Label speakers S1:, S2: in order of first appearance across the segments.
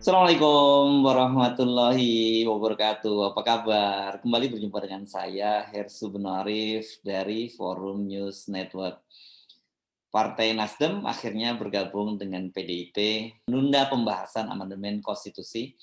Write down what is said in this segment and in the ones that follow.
S1: Assalamualaikum warahmatullahi wabarakatuh. Apa kabar? Kembali berjumpa dengan saya, Hersu Benarif dari Forum News Network. Partai Nasdem akhirnya bergabung dengan PDIP, menunda pembahasan amandemen konstitusi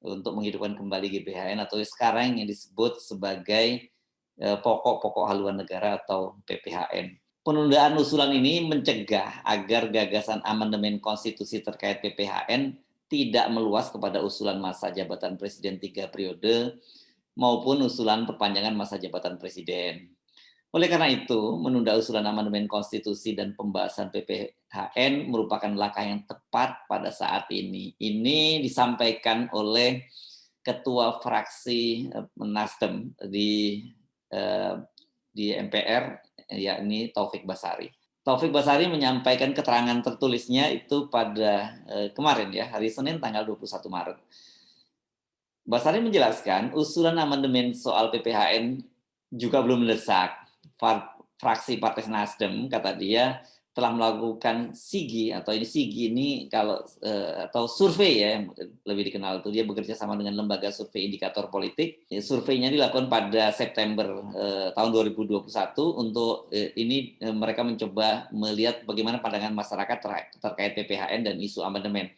S1: untuk menghidupkan kembali GBHN atau sekarang yang disebut sebagai pokok-pokok haluan negara atau PPHN. Penundaan usulan ini mencegah agar gagasan amandemen konstitusi terkait PPHN tidak meluas kepada usulan masa jabatan presiden 3 periode maupun usulan perpanjangan masa jabatan presiden. Oleh karena itu, menunda usulan amandemen konstitusi dan pembahasan PPHN merupakan langkah yang tepat pada saat ini. Ini disampaikan oleh Ketua Fraksi Nasdem di MPR, yakni Taufik Basari. Taufik Basari menyampaikan keterangan tertulisnya itu pada kemarin ya, hari Senin tanggal 21 Maret. Basari menjelaskan usulan amandemen soal PPHN juga belum mendesak. Fraksi Partai Nasdem, kata dia, telah melakukan SIGI atau SIGI ini kalau atau survei ya yang lebih dikenal itu, dia bekerja sama dengan lembaga survei indikator politik. Surveinya dilakukan pada September tahun 2021 untuk ini mereka mencoba melihat bagaimana pandangan masyarakat terkait PPHN dan isu amandemen.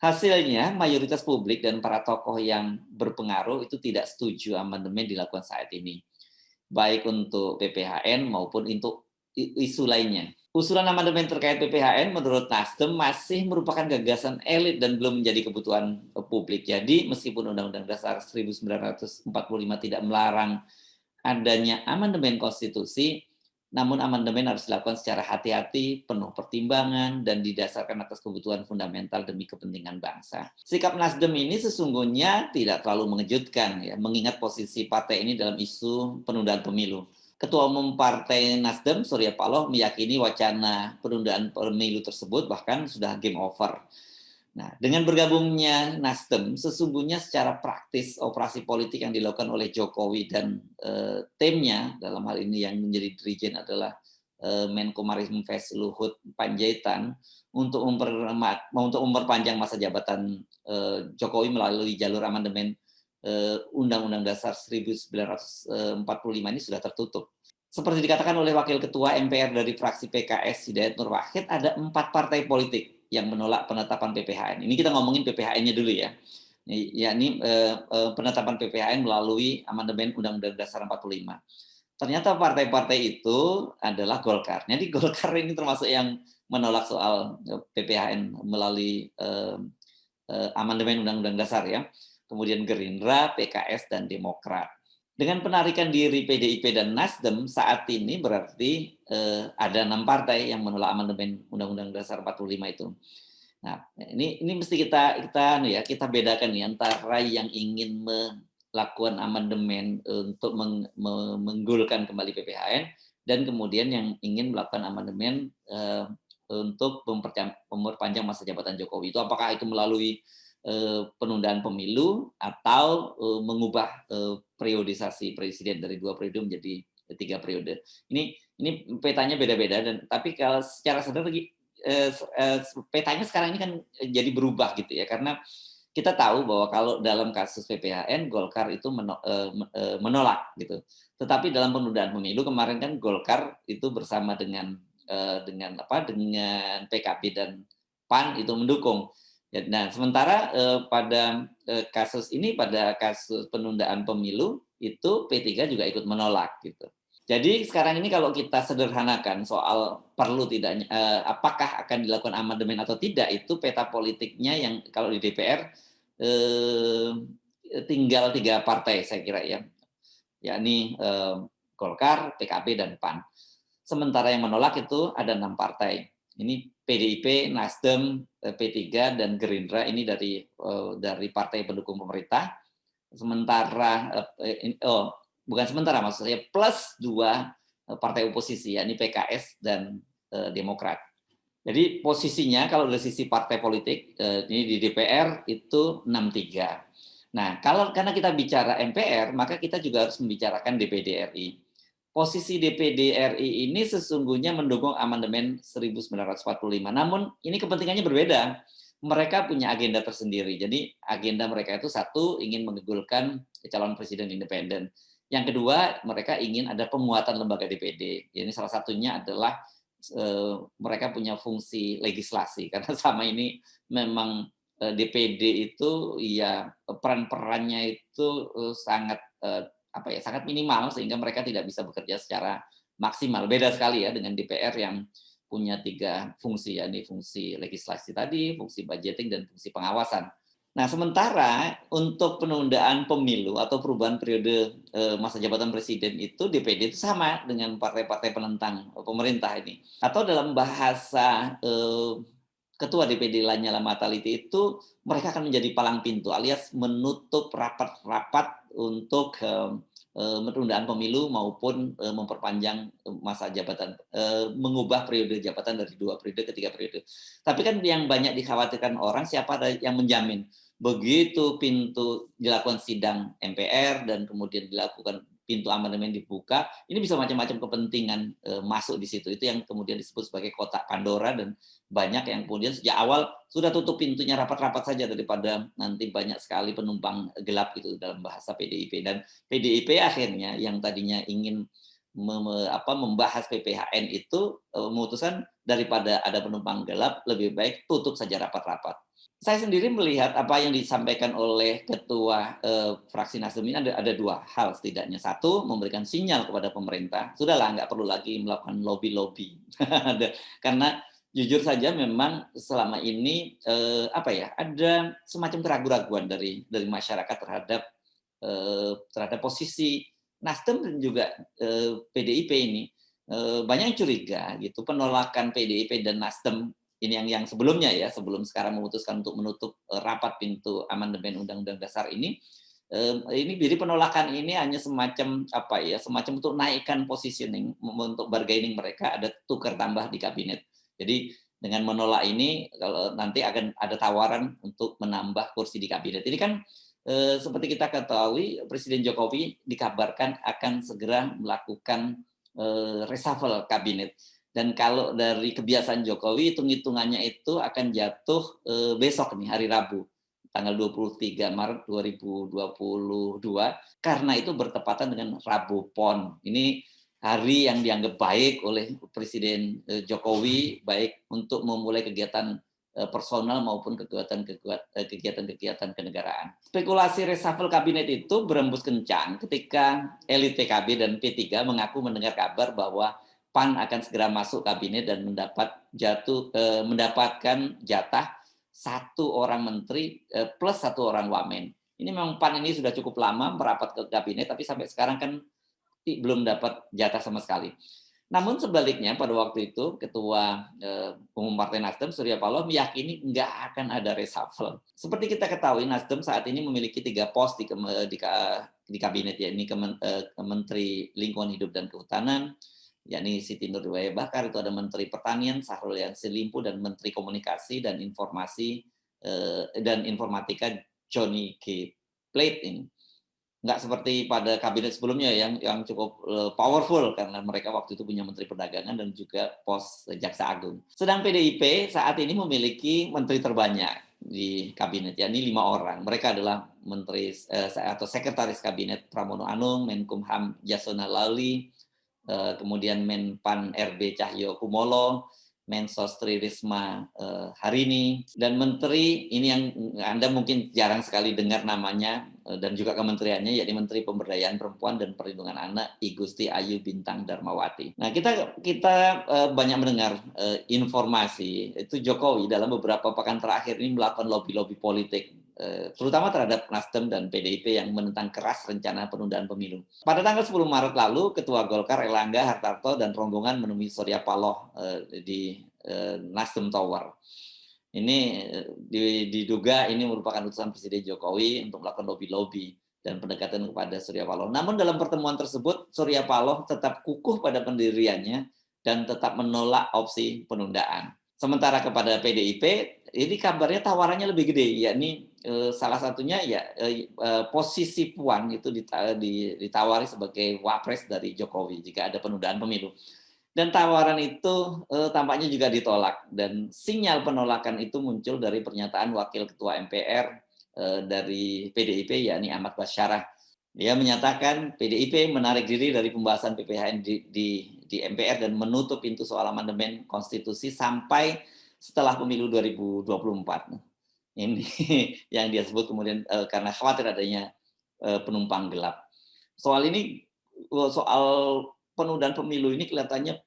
S1: Hasilnya mayoritas publik dan para tokoh yang berpengaruh itu tidak setuju amandemen dilakukan saat ini, baik untuk PPHN maupun untuk isu lainnya. Usulan amandemen terkait PPHN menurut Nasdem masih merupakan gagasan elit dan belum menjadi kebutuhan publik. Jadi meskipun Undang-Undang Dasar 1945 tidak melarang adanya amandemen konstitusi, namun amandemen harus dilakukan secara hati-hati, penuh pertimbangan, dan didasarkan atas kebutuhan fundamental demi kepentingan bangsa. Sikap Nasdem ini sesungguhnya tidak terlalu mengejutkan, ya, mengingat posisi partai ini dalam isu penundaan pemilu. Ketua Umum Partai Nasdem, Surya Paloh, meyakini wacana penundaan pemilu tersebut bahkan sudah game over. Nah, dengan bergabungnya Nasdem, sesungguhnya secara praktis operasi politik yang dilakukan oleh Jokowi dan timnya, dalam hal ini yang menjadi dirijen adalah Menko Marinvest Luhut Panjaitan, untuk memperpanjang masa jabatan Jokowi melalui jalur amandemen Undang-Undang Dasar 1945 ini sudah tertutup. Seperti dikatakan oleh Wakil Ketua MPR dari fraksi PKS Hidayat Nur Wahid, ada 4 partai politik yang menolak penetapan PPHN. Ini kita ngomongin PPHN-nya dulu ya. Yakni penetapan PPHN melalui amandemen Undang-Undang Dasar 45. Ternyata partai-partai itu adalah Golkar. Jadi Golkar ini termasuk yang menolak soal PPHN melalui amandemen Undang-Undang Dasar ya. Kemudian Gerindra, PKS, dan Demokrat. Dengan penarikan diri PDIP dan Nasdem saat ini berarti ada 6 partai yang menolak amandemen Undang-Undang Dasar 45 itu. Nah, ini mesti kita bedakan nih antara yang ingin melakukan amandemen untuk menggulkan kembali PPHN dan kemudian yang ingin melakukan amandemen untuk memperpanjang masa jabatan Jokowi. Itu apakah itu melalui penundaan pemilu atau mengubah periodisasi presiden dari 2 periode menjadi 3 periode. Ini petanya beda-beda, dan tapi kalau secara sederhana petanya sekarang ini kan jadi berubah gitu ya, karena kita tahu bahwa kalau dalam kasus PPHN Golkar itu menolak gitu. Tetapi dalam penundaan pemilu kemarin kan Golkar itu bersama dengan PKB dan PAN itu mendukung. Nah, sementara pada kasus penundaan pemilu itu P3 juga ikut menolak gitu. Jadi sekarang ini kalau kita sederhanakan soal perlu tidaknya apakah akan dilakukan amandemen atau tidak, itu peta politiknya yang kalau di DPR tinggal 3 partai saya kira ya, yakni Golkar, PKB, dan PAN. Sementara yang menolak itu ada 6 partai. Ini PDIP, Nasdem, P3, dan Gerindra, ini dari partai pendukung pemerintah. Sementara bukan sementara, maksud saya plus 2 partai oposisi, yakni PKS dan Demokrat. Jadi posisinya kalau dari sisi partai politik ini di DPR itu 6-3. Nah, karena kita bicara MPR, maka kita juga harus membicarakan DPD RI. Posisi DPD RI ini sesungguhnya mendukung amandemen 1945. Namun ini kepentingannya berbeda. mereka punya agenda tersendiri. Jadi agenda mereka itu satu, ingin menggugurkan calon presiden independen. Yang kedua, mereka ingin ada penguatan lembaga DPD. Ini salah satunya adalah mereka punya fungsi legislasi karena selama ini memang DPD itu ya peran-perannya itu sangat apa ya sangat minimal sehingga mereka tidak bisa bekerja secara maksimal. Beda sekali ya dengan DPR yang punya 3 fungsi, yakni fungsi legislasi tadi, fungsi budgeting, dan fungsi pengawasan. Nah, sementara untuk penundaan pemilu atau perubahan periode masa jabatan presiden itu DPD itu sama dengan partai-partai penentang pemerintah ini. Atau dalam bahasa ketua DPD Lanyala Mataliti itu mereka akan menjadi palang pintu alias menutup rapat-rapat untuk penundaan pemilu maupun memperpanjang masa jabatan, mengubah periode jabatan dari 2 periode ke 3 periode. Tapi kan yang banyak dikhawatirkan orang siapa yang menjamin begitu pintu dilakukan sidang MPR dan kemudian dilakukan pintu amandemen dibuka, ini bisa macam-macam kepentingan masuk di situ. Itu yang kemudian disebut sebagai kotak Pandora dan banyak yang kemudian sejak awal sudah tutup pintunya rapat-rapat saja daripada nanti banyak sekali penumpang gelap gitu dalam bahasa PDIP. Dan PDIP akhirnya yang tadinya ingin membahas PPHN itu memutuskan daripada ada penumpang gelap lebih baik tutup saja rapat-rapat. Saya sendiri melihat apa yang disampaikan oleh ketua fraksi Nasdem ini ada 2 hal setidaknya. Satu, memberikan sinyal kepada pemerintah, sudahlah nggak perlu lagi melakukan lobby-lobby. Karena jujur saja memang selama ini apa ya ada semacam keraguan-raguan dari masyarakat terhadap posisi Nasdem dan juga PDIP ini. Banyak yang curiga gitu penolakan PDIP dan Nasdem ini yang sebelumnya ya sebelum sekarang memutuskan untuk menutup rapat pintu amandemen Undang-Undang Dasar ini jadi penolakan ini hanya semacam apa ya semacam untuk naikkan positioning untuk bargaining mereka ada tukar tambah di kabinet. Jadi dengan menolak ini kalau nanti akan ada tawaran untuk menambah kursi di kabinet. Ini kan seperti kita ketahui Presiden Jokowi dikabarkan akan segera melakukan reshuffle kabinet. Dan kalau dari kebiasaan Jokowi, hitung-hitungannya itu akan jatuh besok nih, hari Rabu, tanggal 23 Maret 2022, karena itu bertepatan dengan Rabu Pon. Ini hari yang dianggap baik oleh Presiden Jokowi, baik untuk memulai kegiatan personal maupun kegiatan-kegiatan kenegaraan. Spekulasi reshuffle kabinet itu berembus kencang ketika elit PKB dan P3 mengaku mendengar kabar bahwa PAN akan segera masuk kabinet dan mendapatkan jatah 1 orang menteri plus 1 orang wamen. Ini memang PAN ini sudah cukup lama merapat ke kabinet, tapi sampai sekarang kan belum dapat jatah sama sekali. Namun sebaliknya pada waktu itu Ketua Umum Partai Nasdem Surya Paloh meyakini nggak akan ada reshuffle. Seperti kita ketahui Nasdem saat ini memiliki 3 pos di kabinet ya, ini Menteri Lingkungan Hidup dan Kehutanan, yakni Siti Nurbaya Bakar, itu ada Menteri Pertanian Syahrul Yassin Limpo dan Menteri Komunikasi dan Informasi dan Informatika Johnny G. Plate ini. Nggak seperti pada kabinet sebelumnya yang cukup powerful karena mereka waktu itu punya Menteri Perdagangan dan juga pos Jaksa Agung. Sedang PDIP saat ini memiliki menteri terbanyak di kabinet, yakni 5 orang. Mereka adalah menteri atau sekretaris kabinet Pramono Anung, Menkumham Yasona Lawli, kemudian Menpan RB Cahyo Kumolo, Mensos Tri Risma Harini, dan menteri ini yang Anda mungkin jarang sekali dengar namanya dan juga kementeriannya, yakni Menteri Pemberdayaan Perempuan dan Perlindungan Anak I Gusti Ayu Bintang Darmawati. Nah, kita banyak mendengar informasi itu Jokowi dalam beberapa pekan terakhir ini melakukan lobby-lobby politik, terutama terhadap Nasdem dan PDIP yang menentang keras rencana penundaan pemilu. Pada tanggal 10 Maret lalu, Ketua Golkar Erlangga Hartarto dan rombongan menemui Surya Paloh di Nasdem Tower. Ini diduga ini merupakan utusan Presiden Jokowi untuk melakukan lobby-lobby dan pendekatan kepada Surya Paloh. Namun dalam pertemuan tersebut, Surya Paloh tetap kukuh pada pendiriannya dan tetap menolak opsi penundaan. Sementara kepada PDIP, ini kabarnya tawarannya lebih gede, yakni salah satunya ya posisi Puan itu ditawari sebagai wapres dari Jokowi jika ada penundaan pemilu. Dan tawaran itu tampaknya juga ditolak, dan sinyal penolakan itu muncul dari pernyataan Wakil Ketua MPR dari PDIP, yakni Ahmad Basyarah. Dia menyatakan PDIP menarik diri dari pembahasan PPHN di MPR dan menutup pintu soal amandemen konstitusi sampai setelah pemilu 2024. Ini yang dia sebut kemudian karena khawatir adanya penumpang gelap. Soal penundaan pemilu ini kelihatannya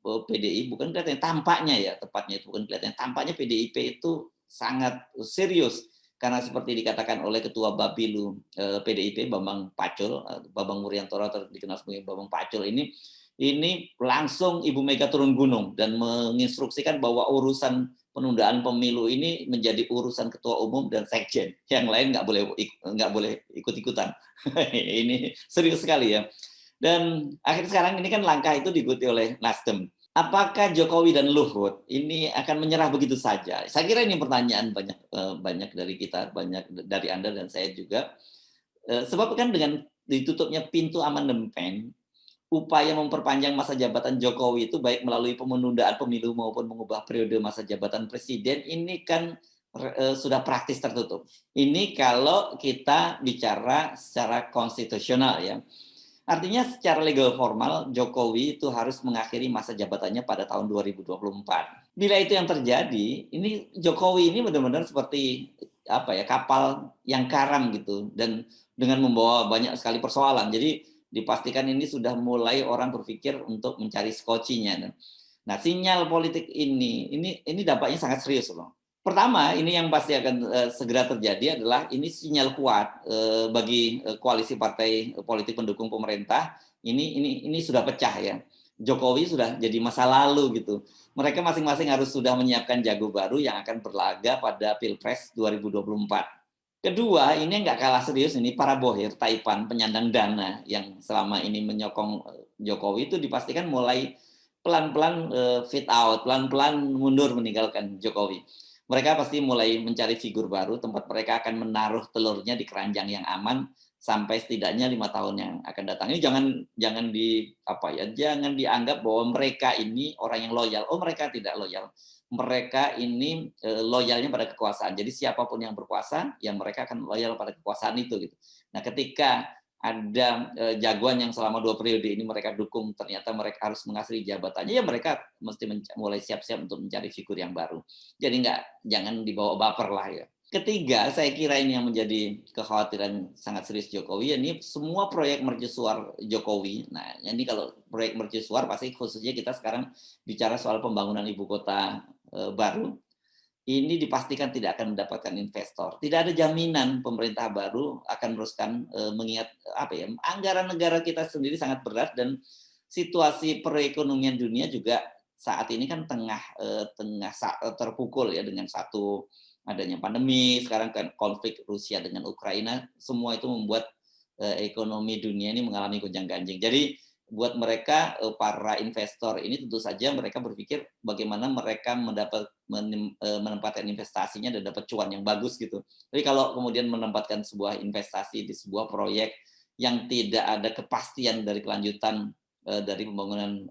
S1: PDI bukan kelihatannya, tampaknya ya, tepatnya itu bukan kelihatannya, tampaknya PDIP itu sangat serius karena seperti dikatakan oleh Ketua Bapilu PDIP Bambang Pacul, Bambang Wuryantoro atau dikenal sebagai Bambang Pacul ini langsung Ibu Mega turun gunung dan menginstruksikan bahwa urusan penundaan pemilu ini menjadi urusan ketua umum dan sekjen, yang lain nggak boleh ikut-ikutan. Ini serius sekali ya. Dan akhir sekarang ini kan langkah itu diikuti oleh Nasdem. Apakah Jokowi dan Luhut ini akan menyerah begitu saja? Saya kira ini pertanyaan banyak dari kita, banyak dari Anda dan saya juga. Sebab kan dengan ditutupnya pintu amandemen, upaya memperpanjang masa jabatan Jokowi itu baik melalui penundaan pemilu maupun mengubah periode masa jabatan presiden ini kan sudah praktis tertutup. Ini kalau kita bicara secara konstitusional ya. Artinya secara legal formal Jokowi itu harus mengakhiri masa jabatannya pada tahun 2024. Bila itu yang terjadi, ini Jokowi ini benar-benar seperti apa ya, kapal yang karam gitu, dan dengan membawa banyak sekali persoalan. Jadi dipastikan ini sudah mulai orang berpikir untuk mencari skocinya. Nah, sinyal politik ini dampaknya sangat serius loh. Pertama, ini yang pasti akan segera terjadi adalah ini sinyal kuat bagi koalisi partai politik pendukung pemerintah. Ini sudah pecah ya. Jokowi sudah jadi masa lalu gitu. Mereka masing-masing harus sudah menyiapkan jago baru yang akan berlaga pada Pilpres 2024. Kedua, ini nggak kalah serius ini para bohir, taipan, penyandang dana yang selama ini menyokong Jokowi itu dipastikan mulai pelan-pelan fit out, pelan-pelan mundur meninggalkan Jokowi. Mereka pasti mulai mencari figur baru, tempat mereka akan menaruh telurnya di keranjang yang aman sampai setidaknya 5 tahun yang akan datang. Ini jangan dianggap bahwa mereka ini orang yang loyal. Oh, mereka tidak loyal. Mereka ini loyalnya pada kekuasaan. Jadi siapapun yang berkuasa, ya mereka akan loyal pada kekuasaan itu gitu. Nah, ketika ada jagoan yang selama 2 periode ini mereka dukung, ternyata mereka harus mengakhiri jabatannya, ya mereka mesti mulai siap-siap untuk mencari figur yang baru. Jadi jangan dibawa baper lah ya. Ketiga, saya kira ini yang menjadi kekhawatiran sangat serius Jokowi, ini semua proyek mercusuar Jokowi. Nah, ini kalau proyek mercusuar pasti khususnya kita sekarang bicara soal pembangunan ibu kota baru, ini dipastikan tidak akan mendapatkan investor. Tidak ada jaminan pemerintah baru akan meneruskan mengingat anggaran negara kita sendiri sangat berat dan situasi perekonomian dunia juga saat ini kan tengah terpukul ya dengan satu adanya pandemi, sekarang kan konflik Rusia dengan Ukraina, semua itu membuat ekonomi dunia ini mengalami gonjang-ganjing. Jadi buat mereka para investor ini tentu saja mereka berpikir bagaimana mereka menempatkan investasinya dan dapat cuan yang bagus gitu. Jadi kalau kemudian menempatkan sebuah investasi di sebuah proyek yang tidak ada kepastian dari kelanjutan dari pembangunan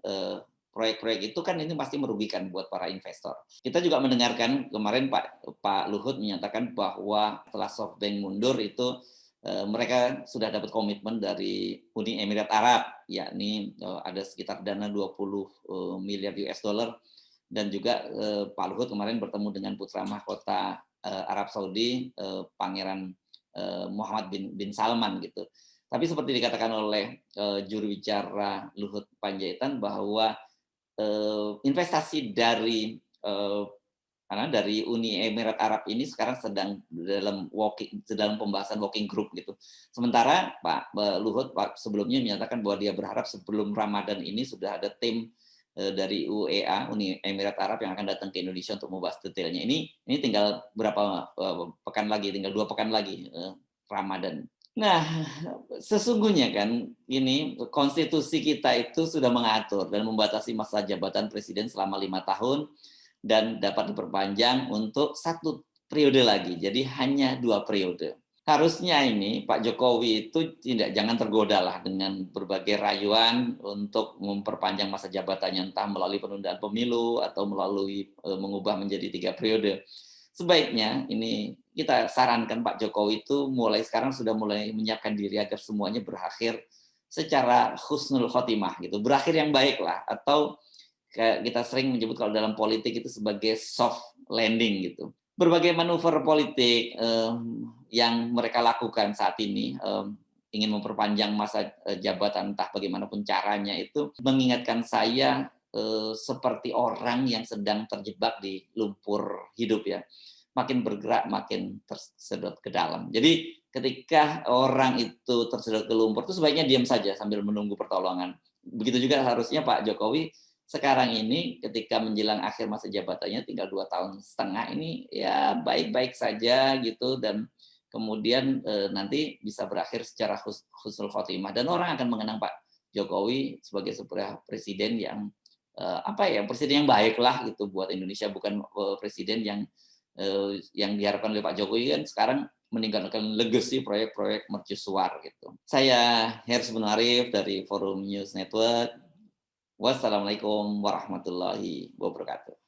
S1: proyek-proyek itu kan ini pasti merugikan buat para investor. Kita juga mendengarkan kemarin Pak Luhut menyatakan bahwa setelah SoftBank mundur itu mereka sudah dapat komitmen dari Uni Emirat Arab, yakni ada sekitar dana 20 miliar US dollar, dan juga Pak Luhut kemarin bertemu dengan putra mahkota Arab Saudi, Pangeran Muhammad bin Salman gitu. Tapi seperti dikatakan oleh juru bicara Luhut Panjaitan bahwa investasi dari Uni Emirat Arab ini sekarang sedang dalam pembahasan working group gitu. Sementara Pak Luhut sebelumnya menyatakan bahwa dia berharap sebelum Ramadan ini sudah ada tim dari UEA, Uni Emirat Arab yang akan datang ke Indonesia untuk membahas detailnya. Ini tinggal berapa pekan lagi, tinggal 2 pekan lagi Ramadan. Nah, sesungguhnya kan ini konstitusi kita itu sudah mengatur dan membatasi masa jabatan presiden selama 5 tahun dan dapat diperpanjang untuk 1 periode lagi. Jadi hanya 2 periode. Harusnya ini Pak Jokowi itu jangan tergoda lah dengan berbagai rayuan untuk memperpanjang masa jabatannya, entah melalui penundaan pemilu atau melalui mengubah menjadi 3 periode. Sebaiknya ini kita sarankan Pak Jokowi itu mulai sekarang sudah mulai menyiapkan diri agar semuanya berakhir secara husnul khotimah gitu, berakhir yang baik lah, atau kayak kita sering menyebut kalau dalam politik itu sebagai soft landing gitu. Berbagai manuver politik yang mereka lakukan saat ini, ingin memperpanjang masa jabatan entah bagaimanapun caranya, itu mengingatkan saya seperti orang yang sedang terjebak di lumpur hidup ya. Makin bergerak makin tersedot ke dalam. Jadi ketika orang itu tersedot ke lumpur itu sebaiknya diam saja sambil menunggu pertolongan. Begitu juga harusnya Pak Jokowi sekarang ini ketika menjelang akhir masa jabatannya tinggal 2 tahun setengah ini ya baik-baik saja gitu, dan kemudian nanti bisa berakhir secara husnul khotimah dan orang akan mengenang Pak Jokowi sebagai sebuah presiden yang presiden yang baik lah gitu buat Indonesia, bukan presiden yang diharapkan oleh Pak Jokowi kan sekarang meninggalkan legacy proyek-proyek mercusuar gitu. Saya Hersy Arif dari Forum News Network. Wassalamualaikum warahmatullahi wabarakatuh.